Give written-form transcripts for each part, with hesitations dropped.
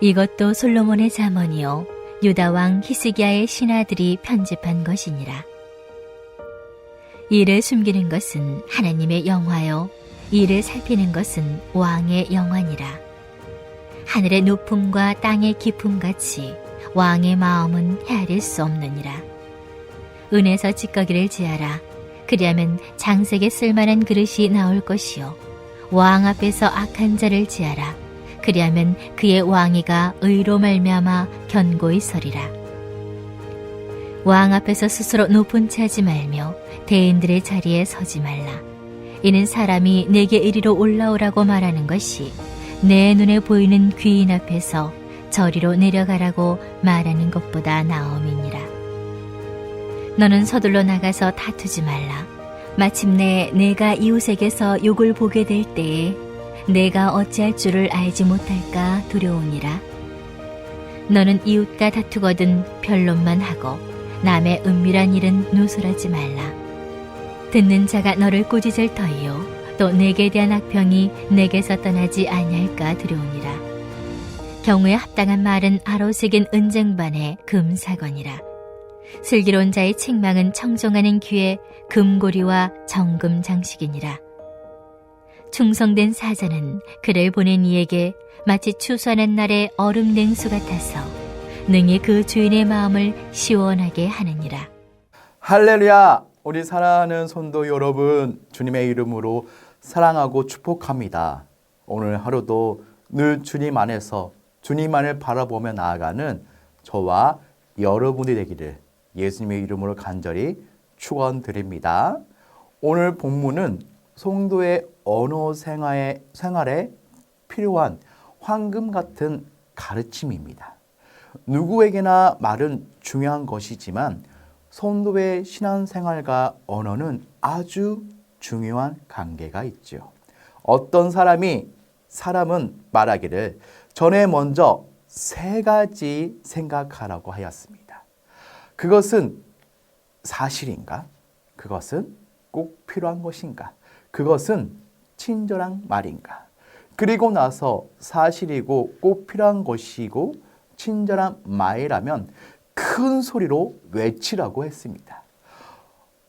이것도 솔로몬의 잠언이요 유다 왕 히스기야의 신하들이 편집한 것이니라. 이를 숨기는 것은 하나님의 영화요 이를 살피는 것은 왕의 영화니라. 하늘의 높음과 땅의 깊음같이 왕의 마음은 헤아릴 수 없느니라. 은에서 찌꺼기를 제하라. 그리하면 장색에 쓸만한 그릇이 나올 것이요 왕 앞에서 악한 자를 제하라. 그리하면 그의 왕위가 의로 말미암아 견고히 서리라. 왕 앞에서 스스로 높은 채 하지 말며 대인들의 자리에 서지 말라. 이는 사람이 내게 이리로 올라오라고 말하는 것이 내 눈에 보이는 귀인 앞에서 저리로 내려가라고 말하는 것보다 나음이니라. 너는 서둘러 나가서 다투지 말라. 마침내 내가 이웃에게서 욕을 보게 될 때에 내가 어찌할 줄을 알지 못할까 두려우니라. 너는 이웃과 다투거든 변론만 하고 남의 은밀한 일은 누설하지 말라. 듣는 자가 너를 꾸짖을 터이요 또 내게 대한 악평이 내게서 떠나지 아니할까 두려우니라. 경우에 합당한 말은 아로새긴 은쟁반에 금사건이라. 슬기로운 자의 책망은 청종하는 귀에 금고리와 정금 장식이니라. 충성된 사자는 그를 보낸 이에게 마치 추수하는 날의 얼음 냉수 같아서 능히 그 주인의 마음을 시원하게 하느니라. 할렐루야! 우리 사랑하는 성도 여러분, 주님의 이름으로 사랑하고 축복합니다. 오늘 하루도 늘 주님 안에서 주님만을 바라보며 나아가는 저와 여러분이 되기를 예수님의 이름으로 간절히 축원드립니다. 오늘 본문은 성도의 언어 생활에 필요한 황금 같은 가르침입니다. 누구에게나 말은 중요한 것이지만 성도의 신앙생활과 언어는 아주 중요한 관계가 있죠. 어떤 사람은 말하기를 전에 먼저 3가지 생각하라고 하였습니다. 그것은 사실인가? 그것은 꼭 필요한 것인가? 그것은 친절한 말인가? 그리고 나서 사실이고 꼭 필요한 것이고 친절한 말이라면 큰 소리로 외치라고 했습니다.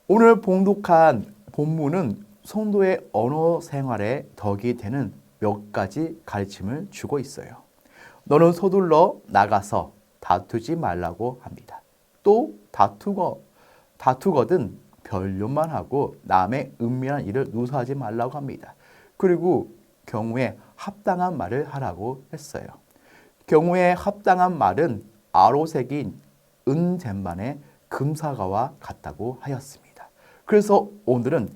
오늘 봉독한 본문은 성도의 언어 생활에 덕이 되는 몇 가지 가르침을 주고 있어요. 너는 서둘러 나가서 다투지 말라고 합니다. 또 다투거든 변론만 하고 남의 은밀한 일을 누설하지 말라고 합니다. 그리고 경우에 합당한 말을 하라고 했어요. 경우에 합당한 말은 아로새긴 은쟁반의 금사과와 같다고 하였습니다. 그래서 오늘은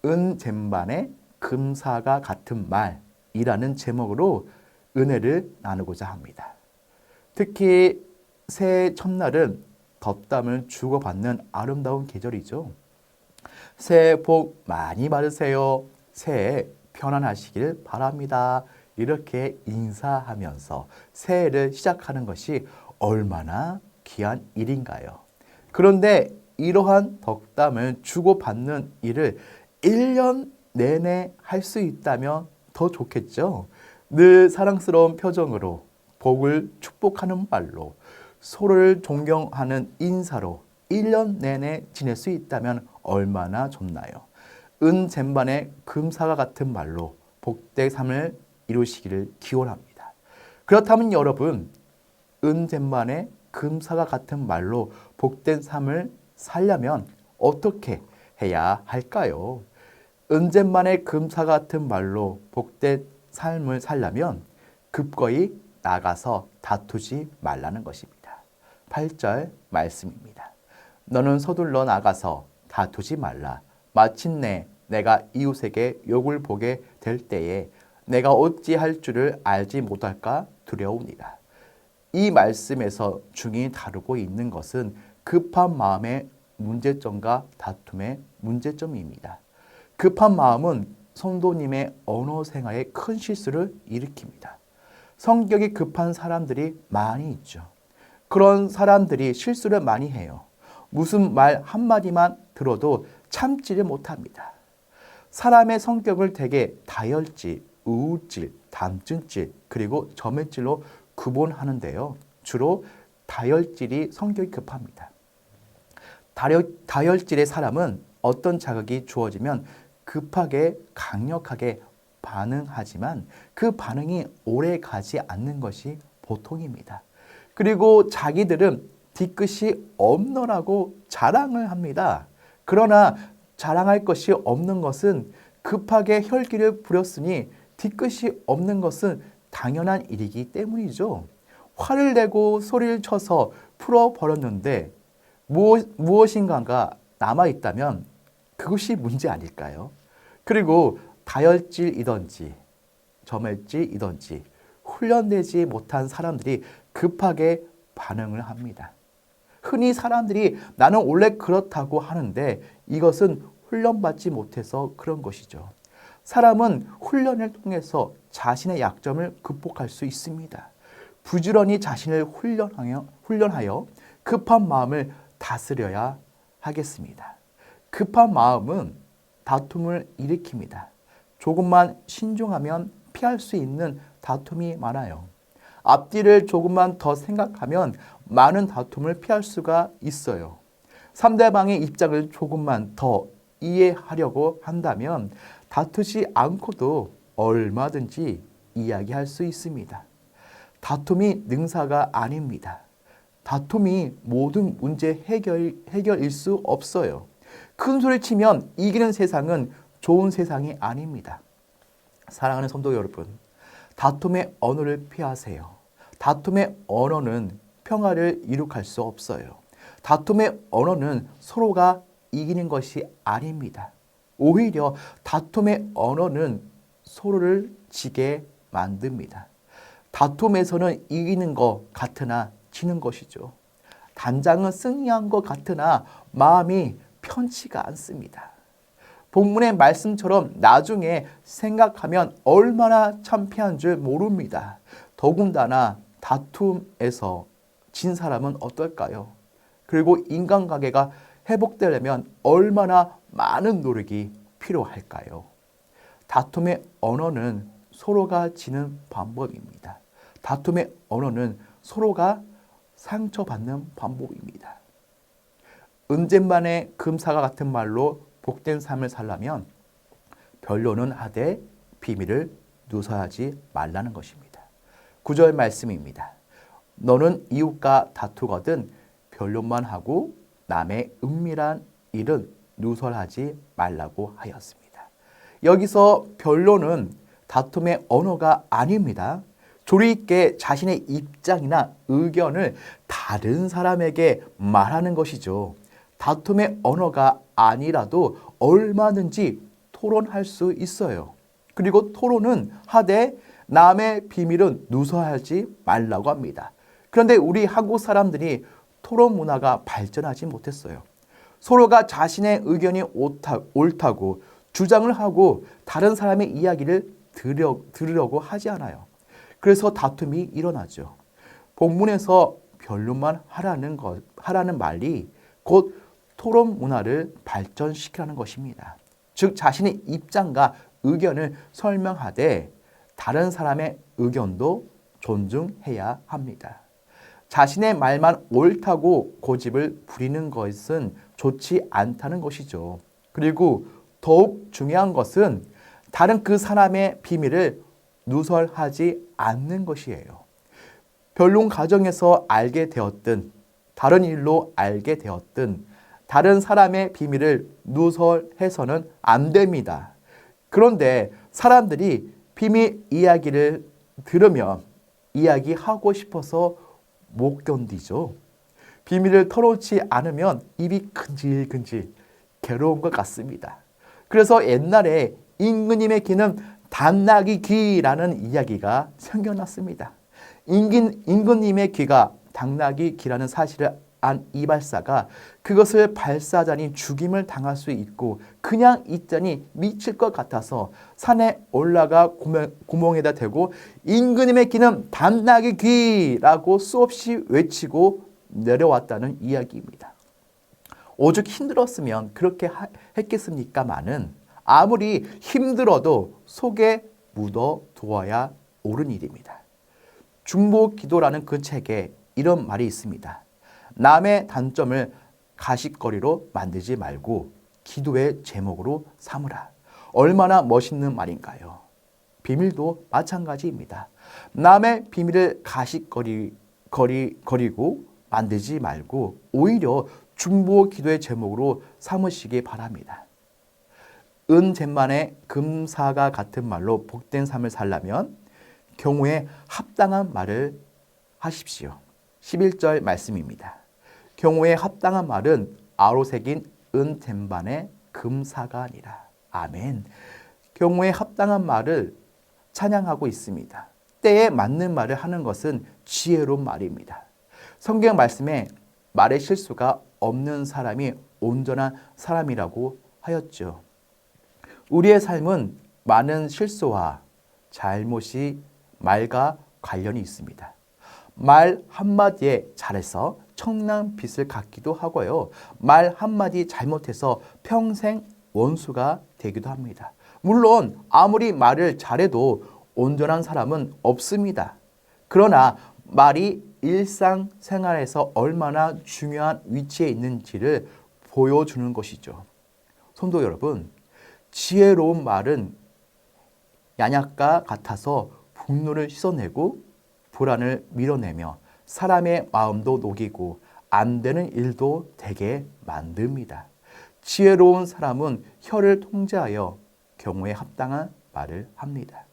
은쟁반의 금사가 같은 말이라는 제목으로 은혜를 나누고자 합니다. 특히 새해 첫날은 덕담을 주고받는 아름다운 계절이죠. 새해 복 많이 받으세요. 새해 편안하시길 바랍니다. 이렇게 인사하면서 새해를 시작하는 것이 얼마나 귀한 일인가요? 그런데 이러한 덕담을 주고받는 일을 1년 내내 할 수 있다면 더 좋겠죠? 늘 사랑스러운 표정으로 복을 축복하는 말로 서로를 존경하는 인사로 1년 내내 지낼 수 있다면 얼마나 좋나요? 은쟁반의 금사과 같은 말로 복된 삶을 이루시기를 기원합니다. 그렇다면 여러분, 은쟁반의 금사과 같은 말로 복된 삶을 살려면 어떻게 해야 할까요? 은쟁반의 금사 같은 말로 복된 삶을 살려면 급거이 나가서 다투지 말라는 것입니다. 8절 말씀입니다. 너는 서둘러 나가서 다투지 말라. 마침내 내가 이웃에게 욕을 보게 될 때에 내가 어찌할 줄을 알지 못할까 두려우니라. 이 말씀에서 중히 다루고 있는 것은 급한 마음의 문제점과 다툼의 문제점입니다. 급한 마음은 성도님의 언어 생활에 큰 실수를 일으킵니다. 성격이 급한 사람들이 많이 있죠. 그런 사람들이 실수를 많이 해요. 무슨 말 한마디만 들어도 참지를 못합니다. 사람의 성격을 되게 다혈질, 우울질, 담진질, 그리고 점액질로 구분하는데요. 주로 다혈질이 성격이 급합니다. 다혈질의 사람은 어떤 자극이 주어지면 급하게 강력하게 반응하지만 그 반응이 오래 가지 않는 것이 보통입니다. 그리고 자기들은 뒤끝이 없노라고 자랑을 합니다. 그러나 자랑할 것이 없는 것은 급하게 혈기를 부렸으니 뒤끝이 없는 것은 당연한 일이기 때문이죠. 화를 내고 소리를 쳐서 풀어버렸는데 무엇인가가 남아있다면 그것이 문제 아닐까요? 그리고 다혈질이든지 점혈질이든지 훈련되지 못한 사람들이 급하게 반응을 합니다. 흔히 사람들이 나는 원래 그렇다고 하는데 이것은 훈련받지 못해서 그런 것이죠. 사람은 훈련을 통해서 자신의 약점을 극복할 수 있습니다. 부지런히 자신을 훈련하여 급한 마음을 다스려야 하겠습니다. 급한 마음은 다툼을 일으킵니다. 조금만 신중하면 피할 수 있는 다툼이 많아요. 앞뒤를 조금만 더 생각하면 많은 다툼을 피할 수가 있어요. 상대방의 입장을 조금만 더 이해하려고 한다면 다투지 않고도 얼마든지 이야기할 수 있습니다. 다툼이 능사가 아닙니다. 다툼이 모든 문제 해결일 수 없어요. 큰 소리 치면 이기는 세상은 좋은 세상이 아닙니다. 사랑하는 성도 여러분, 다툼의 언어를 피하세요. 다툼의 언어는 평화를 이룩할 수 없어요. 다툼의 언어는 서로가 이기는 것이 아닙니다. 오히려 다툼의 언어는 서로를 지게 만듭니다. 다툼에서는 이기는 것 같으나 지는 것이죠. 단장은 승리한 것 같으나 마음이 편치가 않습니다. 본문의 말씀처럼 나중에 생각하면 얼마나 창피한 줄 모릅니다. 더군다나 다툼에서 진 사람은 어떨까요? 그리고 인간관계가 회복되려면 얼마나 많은 노력이 필요할까요? 다툼의 언어는 서로가 지는 방법입니다. 다툼의 언어는 서로가 상처받는 방법입니다. 은쟁반의 금사가 같은 말로 복된 삶을 살려면 변론은 하되 비밀을 누설하지 말라는 것입니다. 9절 말씀입니다. 너는 이웃과 다투거든 변론만 하고 남의 은밀한 일은 누설하지 말라고 하였습니다. 여기서 변론은 다툼의 언어가 아닙니다. 조리 있게 자신의 입장이나 의견을 다른 사람에게 말하는 것이죠. 다툼의 언어가 아니라도 얼마든지 토론할 수 있어요. 그리고 토론은 하되 남의 비밀은 누설하지 말라고 합니다. 그런데 우리 한국 사람들이 토론 문화가 발전하지 못했어요. 서로가 자신의 의견이 옳다고 주장을 하고 다른 사람의 이야기를 들으려고 하지 않아요. 그래서 다툼이 일어나죠. 본문에서 변론만 하라는 말이 곧 토론 문화를 발전시키라는 것입니다. 즉 자신의 입장과 의견을 설명하되 다른 사람의 의견도 존중해야 합니다. 자신의 말만 옳다고 고집을 부리는 것은 좋지 않다는 것이죠. 그리고 더욱 중요한 것은 다른 그 사람의 비밀을 누설하지 않는 것이에요. 변론 과정에서 알게 되었든 다른 일로 알게 되었든 다른 사람의 비밀을 누설해서는 안 됩니다. 그런데 사람들이 비밀 이야기를 들으면 이야기하고 싶어서 못 견디죠. 비밀을 털어놓지 않으면 입이 근질근질 괴로운 것 같습니다. 그래서 옛날에 임금님의 귀는 당나귀 귀라는 이야기가 생겨났습니다. 임금님의 귀가 당나귀 귀라는 사실을 안 이발사가 그것을 발사하자니 죽임을 당할 수 있고 그냥 있자니 미칠 것 같아서 산에 올라가 구멍에다 대고 임금님의 귀는 당나귀 귀라고 수없이 외치고 내려왔다는 이야기입니다. 오죽 힘들었으면 그렇게 했겠습니까마는 아무리 힘들어도 속에 묻어두어야 옳은 일입니다. 중보기도라는 그 책에 이런 말이 있습니다. 남의 단점을 가십거리로 만들지 말고 기도의 제목으로 삼으라. 얼마나 멋있는 말인가요? 비밀도 마찬가지입니다. 남의 비밀을 가십거리고 만들지 말고 오히려 중보기도의 제목으로 삼으시기 바랍니다. 은쟁반에 금사가 같은 말로 복된 삶을 살려면 경우에 합당한 말을 하십시오. 11절 말씀입니다. 경우에 합당한 말은 아로 새긴 은쟁반에 금사가 아니라. 아멘. 경우에 합당한 말을 찬양하고 있습니다. 때에 맞는 말을 하는 것은 지혜로운 말입니다. 성경 말씀에 말의 실수가 없는 사람이 온전한 사람이라고 하였죠. 우리의 삶은 많은 실수와 잘못이 말과 관련이 있습니다. 말 한마디에 잘해서 청난 빚을 갚기도 하고요. 말 한마디 잘못해서 평생 원수가 되기도 합니다. 물론 아무리 말을 잘해도 온전한 사람은 없습니다. 그러나 말이 일상생활에서 얼마나 중요한 위치에 있는지를 보여주는 것이죠. 성도 여러분, 지혜로운 말은 양약과 같아서 분노를 씻어내고 불안을 밀어내며 사람의 마음도 녹이고 안 되는 일도 되게 만듭니다. 지혜로운 사람은 혀를 통제하여 경우에 합당한 말을 합니다.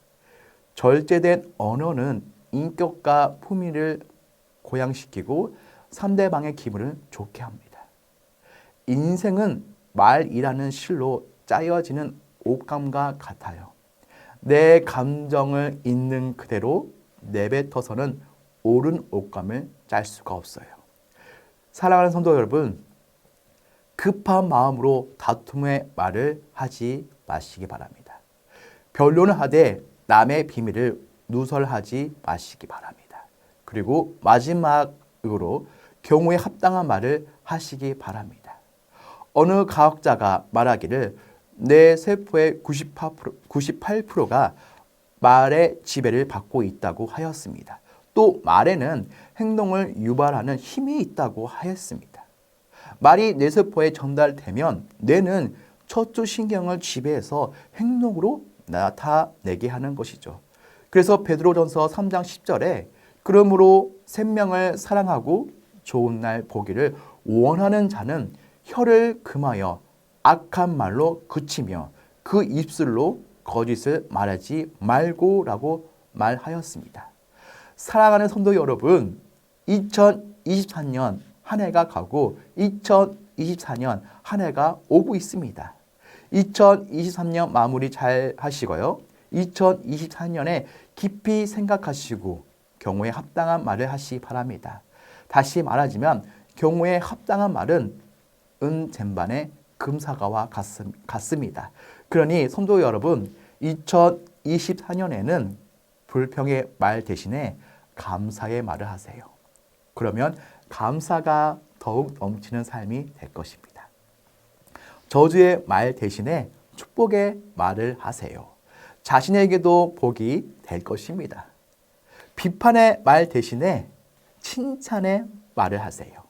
절제된 언어는 인격과 품위를 고양시키고 상대방의 기분을 좋게 합니다. 인생은 말이라는 실로 짜여지는 옷감과 같아요. 내 감정을 있는 그대로 내뱉어서는 옳은 옷감을 짤 수가 없어요. 사랑하는 성도 여러분, 급한 마음으로 다툼의 말을 하지 마시기 바랍니다. 변론을 하되 남의 비밀을 누설하지 마시기 바랍니다. 그리고 마지막으로 경우에 합당한 말을 하시기 바랍니다. 어느 과학자가 말하기를 내 세포의 98%가 말의 지배를 받고 있다고 하였습니다. 또 말에는 행동을 유발하는 힘이 있다고 하였습니다. 말이 뇌세포에 전달되면 뇌는 척추신경을 지배해서 행동으로 나타내게 하는 것이죠. 그래서 베드로전서 3장 10절에 그러므로 생명을 사랑하고 좋은 날 보기를 원하는 자는 혀를 금하여 악한 말로 그치며 그 입술로 거짓을 말하지 말고라고 말하였습니다. 사랑하는 성도 여러분, 2023년 한 해가 가고 2024년 한 해가 오고 있습니다. 2023년 마무리 잘 하시고요. 2024년에 깊이 생각하시고 경우에 합당한 말을 하시기 바랍니다. 다시 말하자면 경우에 합당한 말은 은쟁반에 금사과와 같습니다. 그러니 성도 여러분, 2024년에는 불평의 말 대신에 감사의 말을 하세요. 그러면 감사가 더욱 넘치는 삶이 될 것입니다. 저주의 말 대신에 축복의 말을 하세요. 자신에게도 복이 될 것입니다. 비판의 말 대신에 칭찬의 말을 하세요.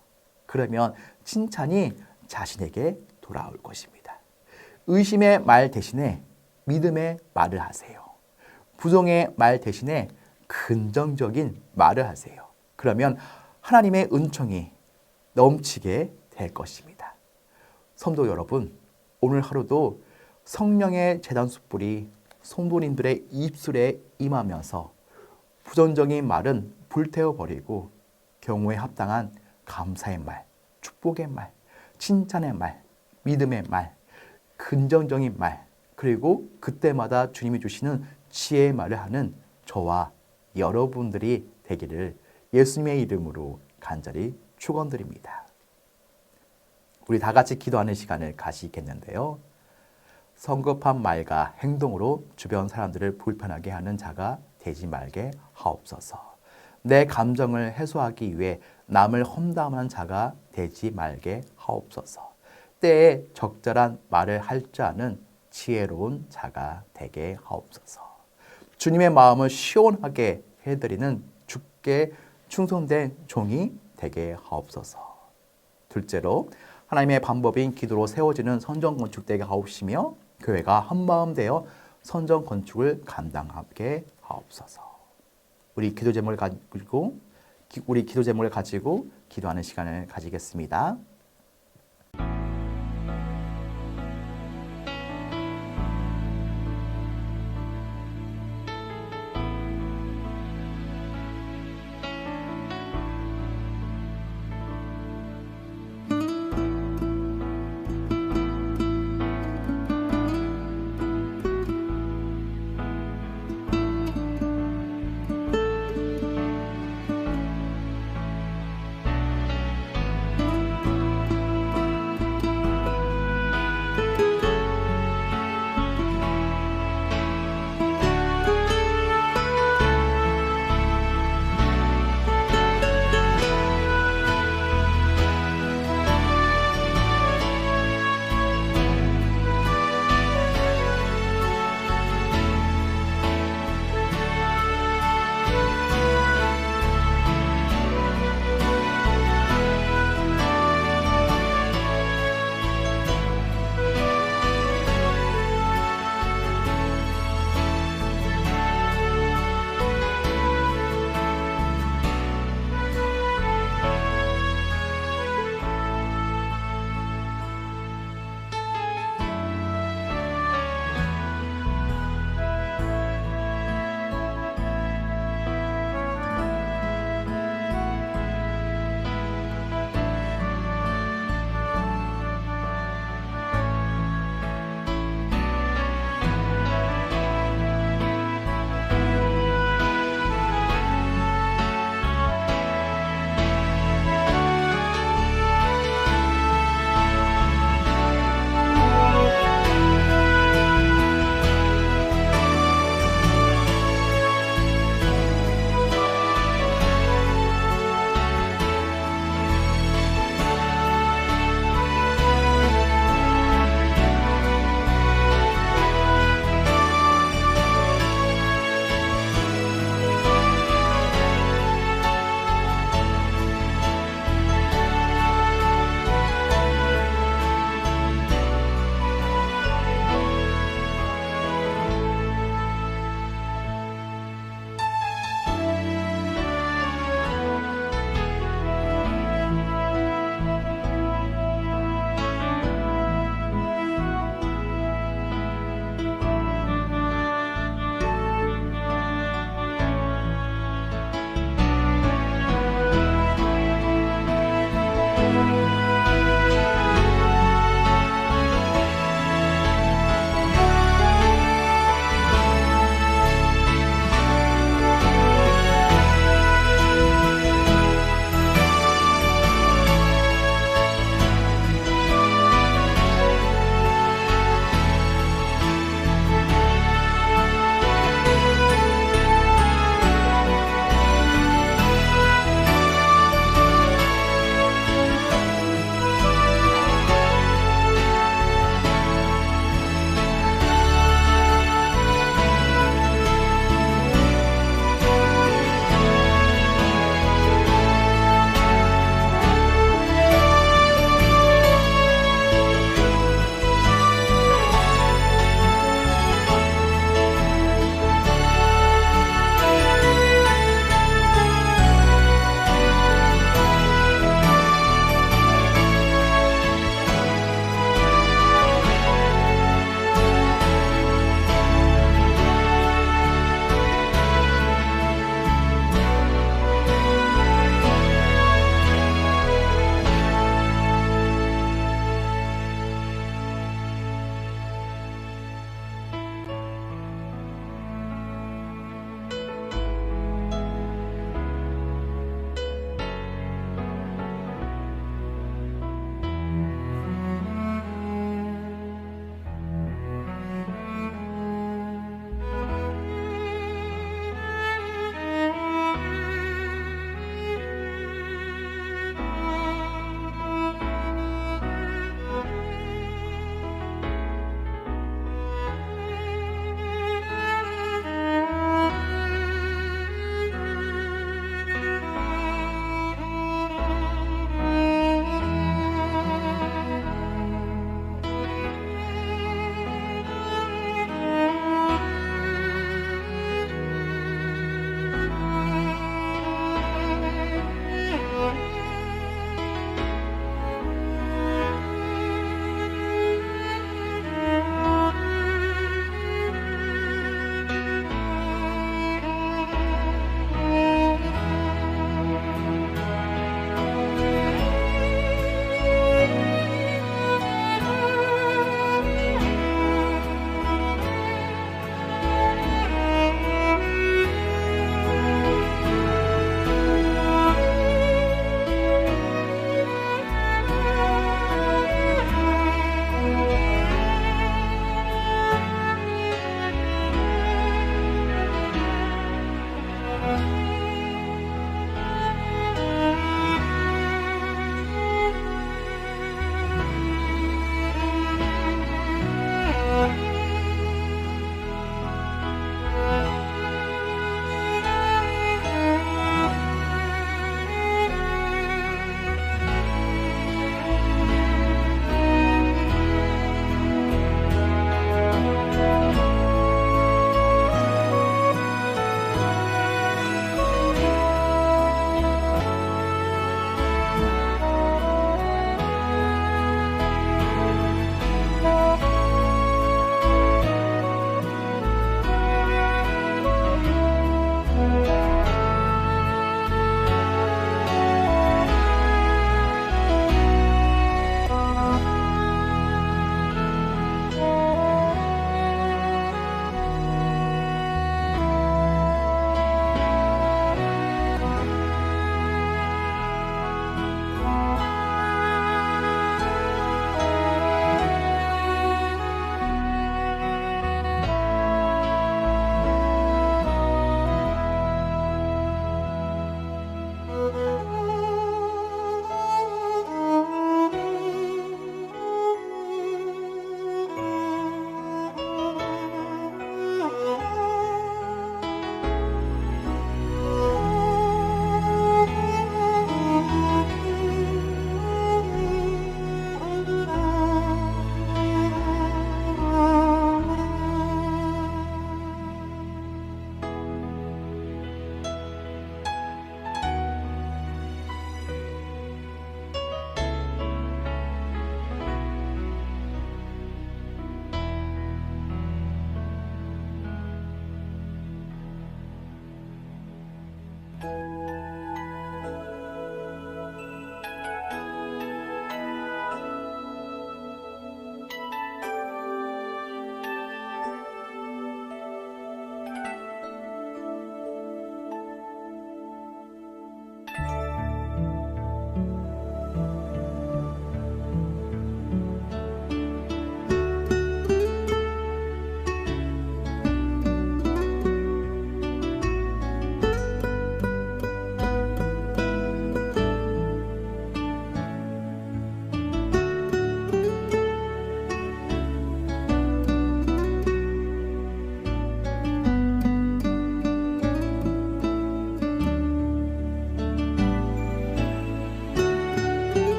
그러면 칭찬이 자신에게 돌아올 것입니다. 의심의 말 대신에 믿음의 말을 하세요. 부정의 말 대신에 긍정적인 말을 하세요. 그러면 하나님의 은총이 넘치게 될 것입니다. 성도 여러분, 오늘 하루도 성령의 제단 숯불이 성도님들의 입술에 임하면서 부정적인 말은 불태워버리고 경우에 합당한 감사의 말, 축복의 말, 칭찬의 말, 믿음의 말, 긍정적인 말, 그리고 그때마다 주님이 주시는 지혜의 말을 하는 저와 여러분들이 되기를 예수님의 이름으로 간절히 축원드립니다. 우리 다 같이 기도하는 시간을 가지겠는데요. 성급한 말과 행동으로 주변 사람들을 불편하게 하는 자가 되지 말게 하옵소서. 내 감정을 해소하기 위해 남을 험담하는 자가 되지 말게 하옵소서. 때에 적절한 말을 할 줄 아는 지혜로운 자가 되게 하옵소서. 주님의 마음을 시원하게 해드리는 주께 충성된 종이 되게 하옵소서. 둘째로 하나님의 방법인 기도로 세워지는 선전 건축되게 하옵시며 교회가 한마음 되어 선전 건축을 감당하게 하옵소서. 우리 기도 제목을 가지고 기도하는 시간을 가지겠습니다.